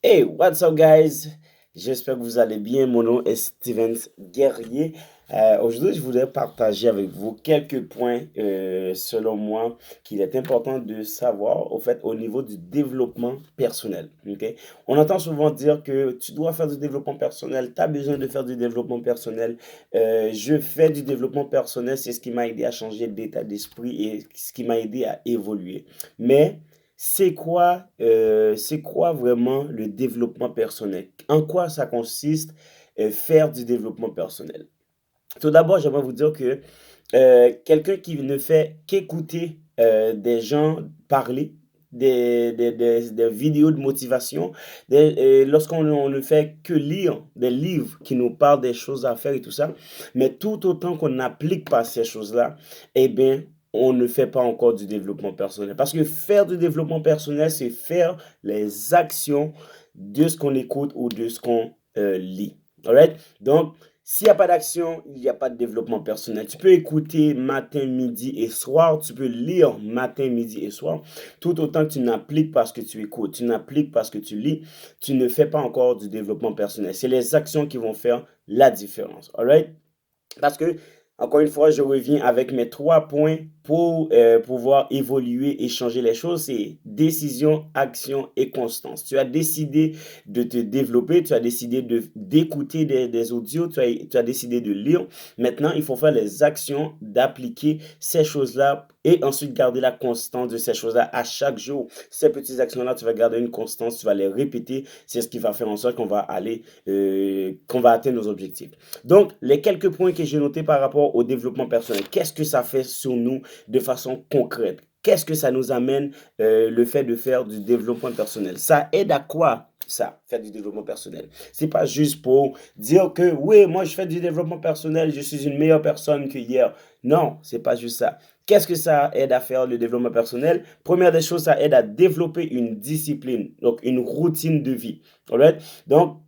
Hey, what's up, guys? J'espère que vous allez bien. Mon nom est Steven Guerrier. Aujourd'hui, je voudrais partager avec vous quelques points, selon moi, qu'il est important de savoir, au fait, au niveau du développement personnel. Ok? On entend souvent dire que tu dois faire du développement personnel, tu as besoin de faire du développement personnel. Je fais du développement personnel, c'est ce qui m'a aidé à changer d'état d'esprit et ce qui m'a aidé à évoluer. Mais c'est quoi vraiment le développement personnel? En quoi ça consiste faire du développement personnel? Tout d'abord, j'aimerais vous dire que quelqu'un qui ne fait qu'écouter des gens parler, des vidéos de motivation, lorsqu'on on ne fait que lire des livres qui nous parlent des choses à faire et tout ça, mais tout autant qu'on n'applique pas ces choses-là, eh bien, on ne fait pas encore du développement personnel. Parce que faire du développement personnel, c'est faire les actions de ce qu'on écoute ou de ce qu'on lit. Alright? Donc, s'il n'y a pas d'action, il n'y a pas de développement personnel. Tu peux écouter matin, midi et soir. Tu peux lire matin, midi et soir. Tout autant que tu n'appliques pas ce que tu écoutes, tu n'appliques pas ce que tu lis, tu ne fais pas encore du développement personnel. C'est les actions qui vont faire la différence. All right? Parce que, encore une fois, je reviens avec mes 3 points pour pouvoir évoluer et changer les choses. C'est décision, action et constance. Tu as décidé de te développer, tu as décidé d'écouter des audios, tu as décidé de lire. Maintenant, il faut faire les actions, d'appliquer ces choses-là et ensuite garder la constance de ces choses-là à chaque jour. Ces petites actions-là, tu vas garder une constance, tu vas les répéter. C'est ce qui va faire en sorte qu'on va atteindre nos objectifs. Donc, les quelques points que j'ai notés par rapport au développement personnel, qu'est-ce que ça fait sur nous de façon concrète? Qu'est-ce que ça nous amène le fait de faire du développement personnel? Ça aide à quoi ça, faire du développement personnel? C'est pas juste pour dire que oui, moi je fais du développement personnel, je suis une meilleure personne que hier. Non, c'est pas juste ça. Qu'est-ce que ça aide à faire le développement personnel? Première des choses, ça aide à développer une discipline, donc une routine de vie. Alright? Donc,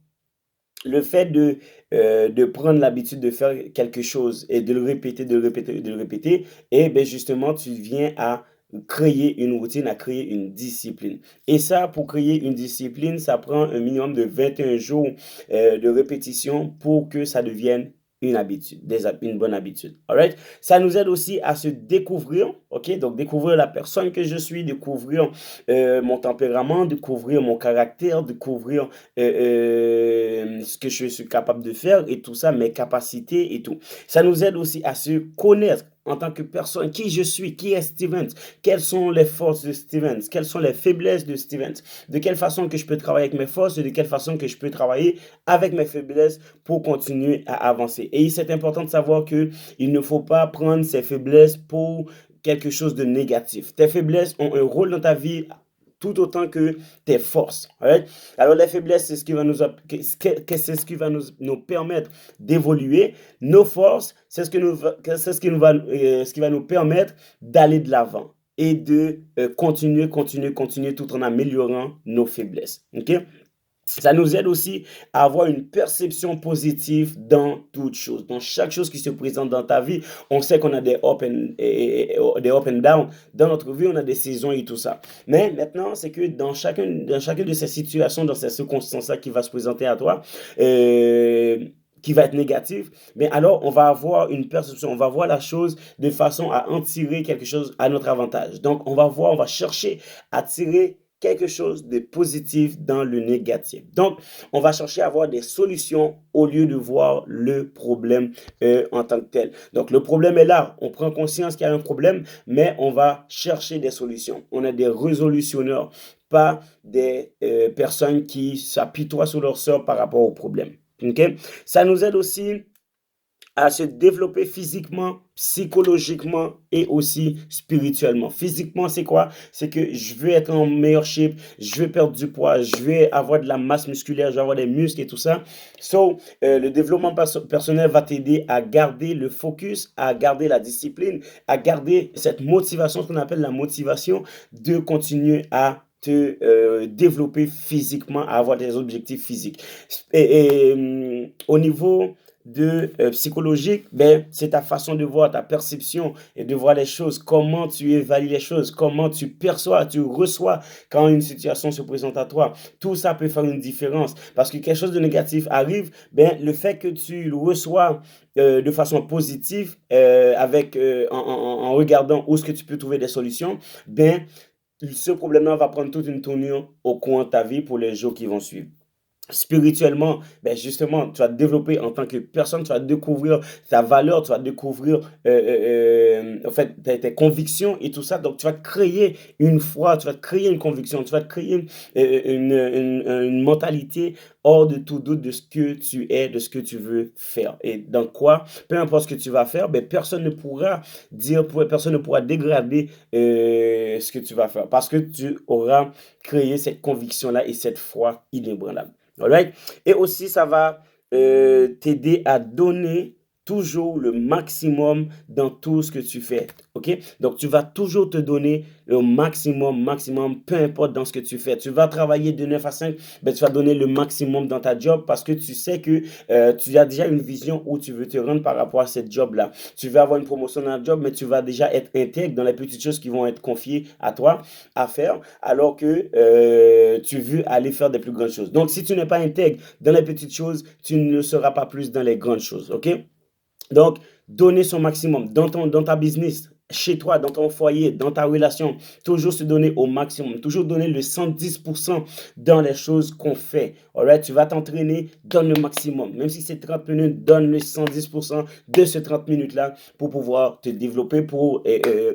le fait de prendre l'habitude de faire quelque chose et de le répéter, de le répéter, de le répéter, et bien justement, tu viens à créer une routine, à créer une discipline. Et ça, pour créer une discipline, ça prend un minimum de 21 jours de répétition pour que ça devienne une habitude, une bonne habitude. Alright? Ça nous aide aussi à se découvrir, ok? Donc, découvrir la personne que je suis, découvrir mon tempérament, découvrir mon caractère, découvrir ce que je suis capable de faire et tout ça, mes capacités et tout. Ça nous aide aussi à se connaître en tant que personne, qui je suis, qui est Stevens, quelles sont les forces de Stevens, quelles sont les faiblesses de Stevens, de quelle façon que je peux travailler avec mes forces et de quelle façon que je peux travailler avec mes faiblesses pour continuer à avancer. Et c'est important de savoir que il ne faut pas prendre ces faiblesses pour quelque chose de négatif. Tes faiblesses ont un rôle dans ta vie tout autant que tes forces. Right? Alors, les faiblesses, c'est ce qui va c'est ce qui va nous permettre d'évoluer. Nos forces, c'est ce qui va nous permettre d'aller de l'avant et de continuer tout en améliorant nos faiblesses. OK? Ça nous aide aussi à avoir une perception positive dans toute chose. Dans chaque chose qui se présente dans ta vie, on sait qu'on a des up and down. Dans notre vie, on a des saisons et tout ça. Mais maintenant, c'est que dans chacune de ces situations, dans ces circonstances-là qui va se présenter à toi, qui va être négative, mais alors on va avoir une perception, on va voir la chose de façon à en tirer quelque chose à notre avantage. Donc on va chercher à tirer quelque chose de positif dans le négatif. Donc, on va chercher à avoir des solutions au lieu de voir le problème en tant que tel. Donc, le problème est là. On prend conscience qu'il y a un problème, mais on va chercher des solutions. On est des résolutionneurs, pas des personnes qui s'apitoient sur leur sort par rapport au problème. Okay? Ça nous aide aussi à se développer physiquement, psychologiquement et aussi spirituellement. Physiquement, c'est quoi? C'est que je veux être en meilleur shape, je veux perdre du poids, je veux avoir de la masse musculaire, je veux avoir des muscles et tout ça. So, le développement personnel va t'aider à garder le focus, à garder la discipline, à garder cette motivation, ce qu'on appelle la motivation, de continuer à te développer physiquement, à avoir des objectifs physiques. Au niveau psychologique, ben, c'est ta façon de voir, ta perception et de voir les choses, comment tu évalues les choses, comment tu perçois, tu reçois quand une situation se présente à toi. Tout ça peut faire une différence parce que quelque chose de négatif arrive, ben, le fait que tu le reçois de façon positive, en regardant où est-ce que tu peux trouver des solutions, ben, ce problème-là va prendre toute une tournure au cours de ta vie pour les jours qui vont suivre. Spirituellement, ben justement, tu vas te développer en tant que personne, tu vas découvrir ta valeur, tu vas découvrir en fait tes convictions et tout ça. Donc, tu vas te créer une foi, tu vas te créer une conviction, tu vas te créer une mentalité hors de tout doute de ce que tu es, de ce que tu veux faire. Et dans quoi, peu importe ce que tu vas faire, ben, personne ne pourra dégrader ce que tu vas faire parce que tu auras créé cette conviction-là et cette foi inébranlable. Alright? Et aussi, ça va t'aider à donner toujours le maximum dans tout ce que tu fais. OK? Donc, tu vas toujours te donner le maximum, peu importe dans ce que tu fais. Tu vas travailler de 9 à 5, ben, tu vas donner le maximum dans ta job parce que tu sais que tu as déjà une vision où tu veux te rendre par rapport à cette job-là. Tu veux avoir une promotion dans la job, mais tu vas déjà être intègre dans les petites choses qui vont être confiées à toi à faire, alors que tu veux aller faire des plus grandes choses. Donc, si tu n'es pas intègre dans les petites choses, tu ne seras pas plus dans les grandes choses. OK? Donc, donner son maximum dans ta business, chez toi, dans ton foyer, dans ta relation, toujours se donner au maximum, toujours donner le 110% dans les choses qu'on fait. Alright, tu vas t'entraîner, donne le maximum. Même si c'est 30 minutes, donne le 110% de ces 30 minutes-là pour pouvoir te développer, pour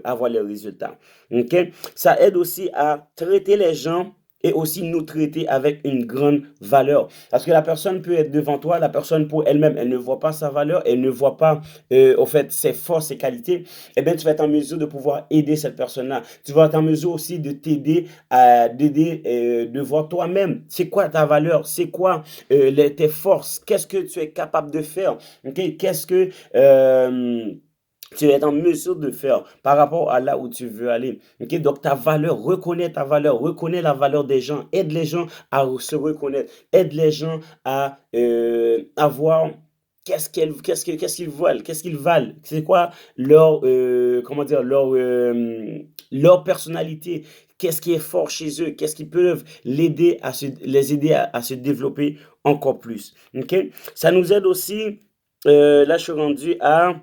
avoir les résultats. OK? Ça aide aussi à traiter les gens et aussi nous traiter avec une grande valeur. Parce que la personne peut être devant toi, la personne pour elle-même, elle ne voit pas sa valeur, elle ne voit pas, au fait, ses forces, ses qualités. Eh bien, tu vas être en mesure de pouvoir aider cette personne-là. Tu vas être en mesure aussi de de voir toi-même, c'est quoi ta valeur, c'est quoi tes forces, qu'est-ce que tu es capable de faire, ok? Qu'est-ce que tu es en mesure de faire par rapport à là où tu veux aller. Ok? Donc, ta valeur, reconnais la valeur des gens, aide les gens à se reconnaître, aide les gens à voir qu'est-ce qu'ils valent, c'est quoi comment dire, leur personnalité, qu'est-ce qui est fort chez eux, qu'est-ce qui peuvent les aider à se développer encore plus. Ok? Ça nous aide aussi, là je suis rendu à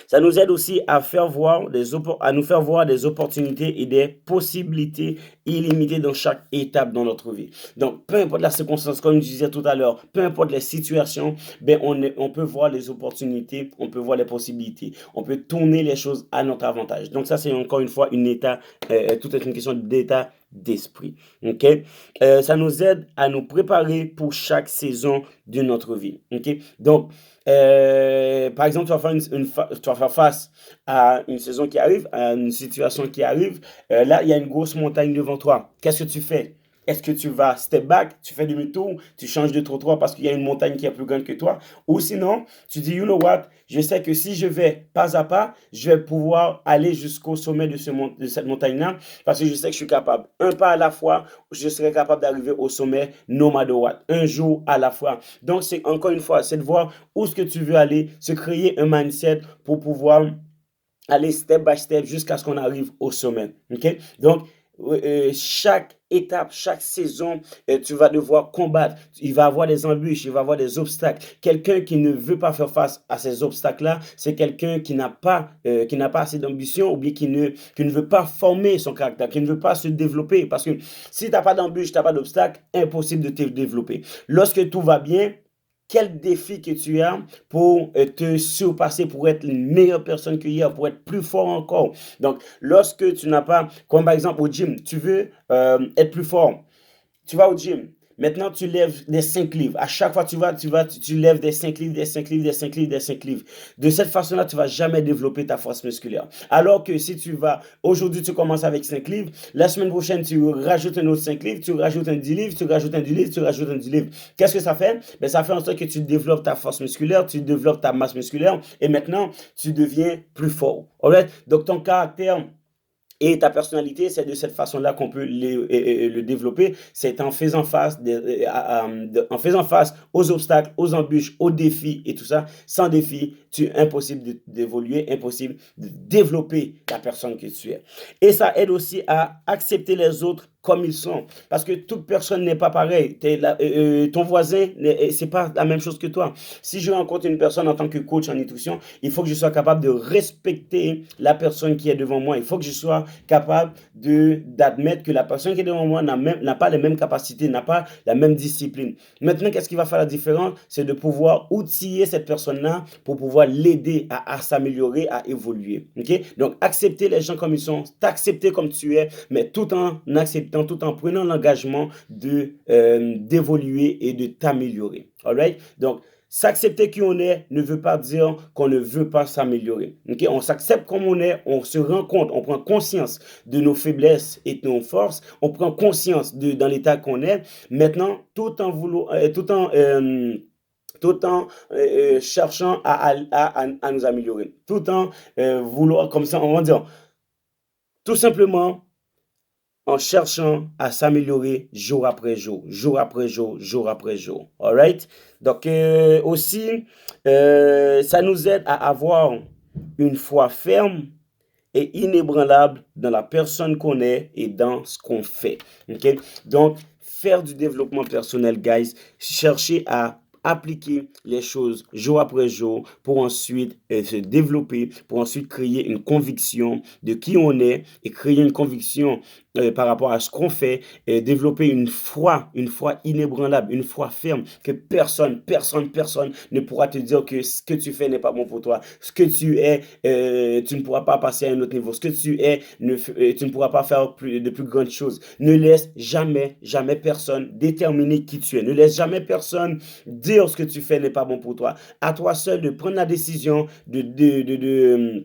ça nous aide aussi à nous faire voir des opportunités et des possibilités illimitées dans chaque étape dans notre vie. Donc, peu importe la circonstance, comme je disais tout à l'heure, peu importe les situations, ben on peut voir les opportunités, on peut voir les possibilités, on peut tourner les choses à notre avantage. Donc, ça, c'est encore une fois tout est une question d'état d'esprit. OK? Ça nous aide à nous préparer pour chaque saison de notre vie. OK? Donc, par exemple, tu vas faire face à une saison qui arrive, à une situation qui arrive. Là, il y a une grosse montagne devant toi. Qu'est-ce que tu fais? Est-ce que tu vas step back, tu fais demi-tour, tu changes de trottoir parce qu'il y a une montagne qui est plus grande que toi? Ou sinon, tu dis, you know what, je sais que si je vais pas à pas, je vais pouvoir aller jusqu'au sommet de cette montagne-là parce que je sais que je suis capable. Un pas à la fois, je serai capable d'arriver au sommet no matter what. Un jour à la fois. Donc, c'est encore une fois, c'est de voir où est-ce que tu veux aller, se créer un mindset pour pouvoir aller step by step jusqu'à ce qu'on arrive au sommet. OK? Donc, chaque étape, chaque saison, tu vas devoir combattre. Il va y avoir des embûches, il va y avoir des obstacles. Quelqu'un qui ne veut pas faire face à ces obstacles-là, c'est quelqu'un qui n'a pas assez d'ambition ou bien qui ne veut pas former son caractère, qui ne veut pas se développer. Parce que si tu n'as pas d'embûche, tu n'as pas d'obstacle, impossible de te développer. Lorsque tout va bien, quel défi que tu as pour te surpasser, pour être une meilleure personne que hier, pour être plus fort encore. Donc, lorsque tu n'as pas, comme par exemple au gym, tu veux être plus fort, tu vas au gym. Maintenant, tu lèves des 5 livres. À chaque fois, tu lèves des 5 livres, des 5 livres, des 5 livres, des 5 livres. De cette façon-là, tu ne vas jamais développer ta force musculaire. Alors que si aujourd'hui, tu commences avec 5 livres, la semaine prochaine, tu rajoutes un autre 5 livres, tu rajoutes un 10 livres, tu rajoutes un 10 livres, tu rajoutes un 10 livres. Qu'est-ce que ça fait? Ben, ça fait en sorte que tu développes ta force musculaire, tu développes ta masse musculaire et maintenant, tu deviens plus fort. Alright? Donc, ton caractère Et ta personnalité, c'est de cette façon-là qu'on peut le développer. C'est en faisant face, en faisant face aux obstacles, aux embûches, aux défis et tout ça. Sans défi, impossible d'évoluer, impossible de développer la personne que tu es. Et ça aide aussi à accepter les autres comme ils sont. Parce que toute personne n'est pas pareille. Ton voisin, c'est pas la même chose que toi. Si je rencontre une personne en tant que coach en nutrition, il faut que je sois capable de respecter la personne qui est devant moi. Il faut que je sois capable d'admettre que la personne qui est devant moi n'a pas les mêmes capacités, n'a pas la même discipline. Maintenant, qu'est-ce qui va faire la différence? C'est de pouvoir outiller cette personne-là pour pouvoir l'aider à s'améliorer, à évoluer. Okay? Donc, accepter les gens comme ils sont, t'accepter comme tu es, mais tout en acceptant, tout en prenant l'engagement d'évoluer et de t'améliorer. Alright? Donc, s'accepter qui on est ne veut pas dire qu'on ne veut pas s'améliorer. Okay? On s'accepte comme on est, on se rend compte, on prend conscience de nos faiblesses et de nos forces, on prend conscience dans l'état qu'on est. Maintenant, tout en cherchant à nous améliorer, tout en vouloir, comme ça, on va dire, tout simplement en cherchant à s'améliorer jour après jour, jour après jour, jour après jour. All right? Donc, aussi, ça nous aide à avoir une foi ferme et inébranlable dans la personne qu'on est et dans ce qu'on fait. Okay? Donc, faire du développement personnel, guys, chercher à appliquer les choses jour après jour pour ensuite se développer, pour ensuite créer une conviction de qui on est et créer une conviction par rapport à ce qu'on fait et développer une foi inébranlable, une foi ferme que personne ne pourra te dire que ce que tu fais n'est pas bon pour toi, ce que tu es, tu ne pourras pas passer à un autre niveau, ce que tu es, tu ne pourras pas faire de plus grandes choses. Ne laisse jamais personne déterminer qui tu es. Ne laisse jamais personne dire ce que tu fais n'est pas bon pour toi. À toi seul de prendre la décision de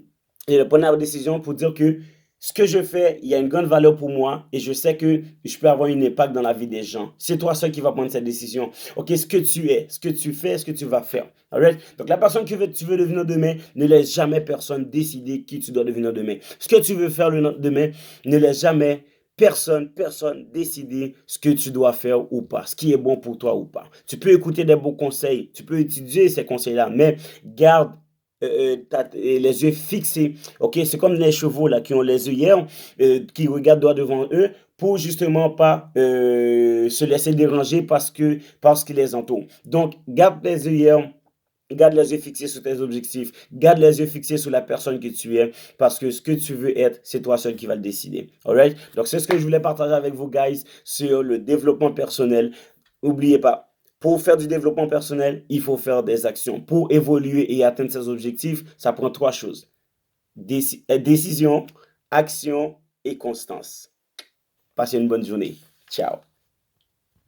prendre la décision pour dire que ce que je fais, il y a une grande valeur pour moi et je sais que je peux avoir un impact dans la vie des gens. C'est toi seul qui va prendre cette décision. Ok, ce que tu es, ce que tu fais, ce que tu vas faire. Alright? Donc la personne que tu veux devenir demain, ne laisse jamais personne décider qui tu dois devenir demain. Ce que tu veux faire demain, ne laisse jamais personne décider ce que tu dois faire ou pas, ce qui est bon pour toi ou pas. Tu peux écouter des bons conseils, tu peux étudier ces conseils-là, mais garde les yeux fixés. Ok, c'est comme les chevaux là qui ont les œillères, qui regardent droit devant eux pour justement pas se laisser déranger parce qu'ils les entourent. Donc, garde les œillères. Garde les yeux fixés sur tes objectifs. Garde les yeux fixés sur la personne que tu es. Parce que ce que tu veux être, c'est toi seul qui va le décider. Alright? Donc, c'est ce que je voulais partager avec vous, guys, sur le développement personnel. N'oubliez pas, pour faire du développement personnel, il faut faire des actions. Pour évoluer et atteindre ses objectifs, ça prend 3 choses. Décision, action et constance. Passez une bonne journée. Ciao.